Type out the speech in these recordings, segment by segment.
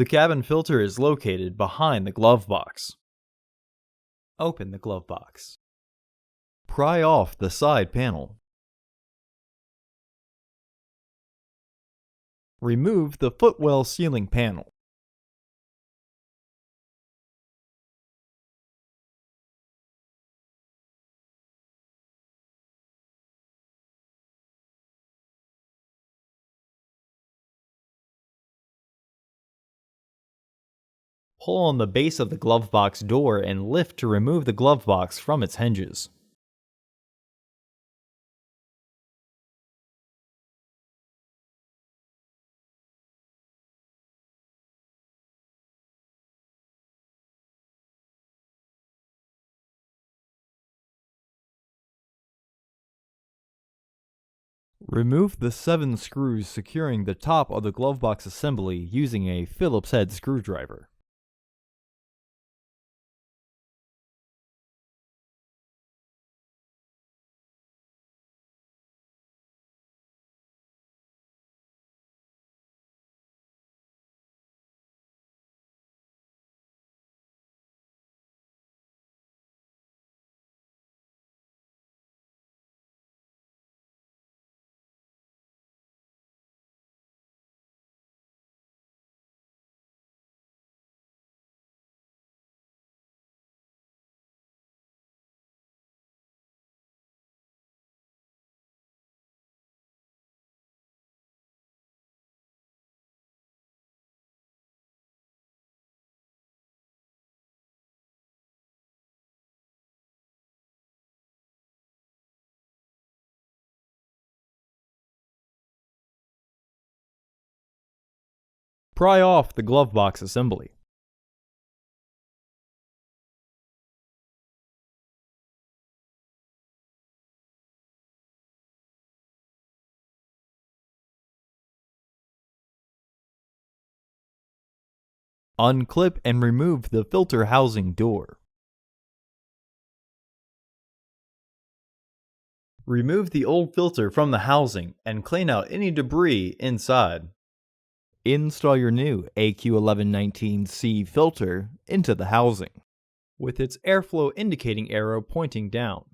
The cabin filter is located behind the glove box. Open the glove box. Pry off the side panel. Remove the footwell sealing panel. Pull on the base of the glove box door and lift to remove the glove box from its hinges. Remove the 7 screws securing the top of the glove box assembly using a Phillips head screwdriver. Pry off the glove box assembly. Unclip and remove the filter housing door. Remove the old filter from the housing and clean out any debris inside. Install your new AQ1119C filter into the housing, with its airflow indicating arrow pointing down.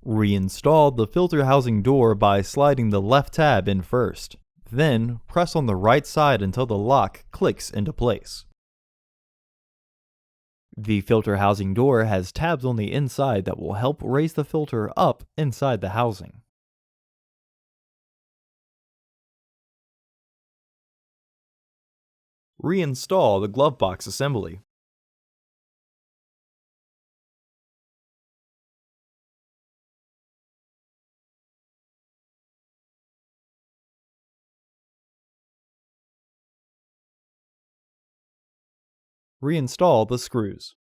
Reinstall the filter housing door by sliding the left tab in first. Then, press on the right side until the lock clicks into place. The filter housing door has tabs on the inside that will help raise the filter up inside the housing. Reinstall the glove box assembly. Reinstall the screws.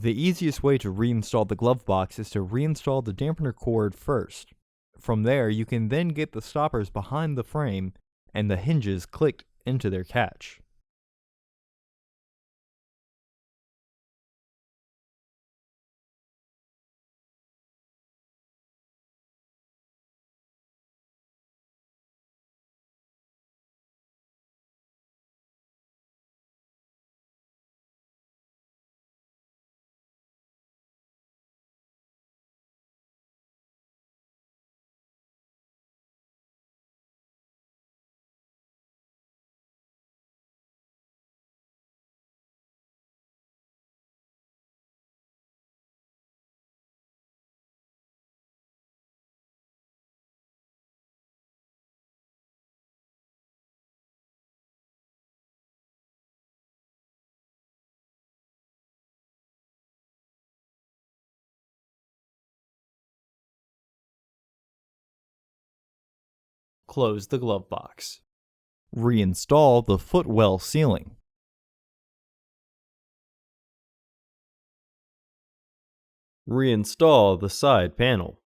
The easiest way to reinstall the glove box is to reinstall the dampener cord first. From there, you can then get the stoppers behind the frame and the hinges clicked into their catch. Close the glove box. Reinstall the footwell sealing. Reinstall the side panel.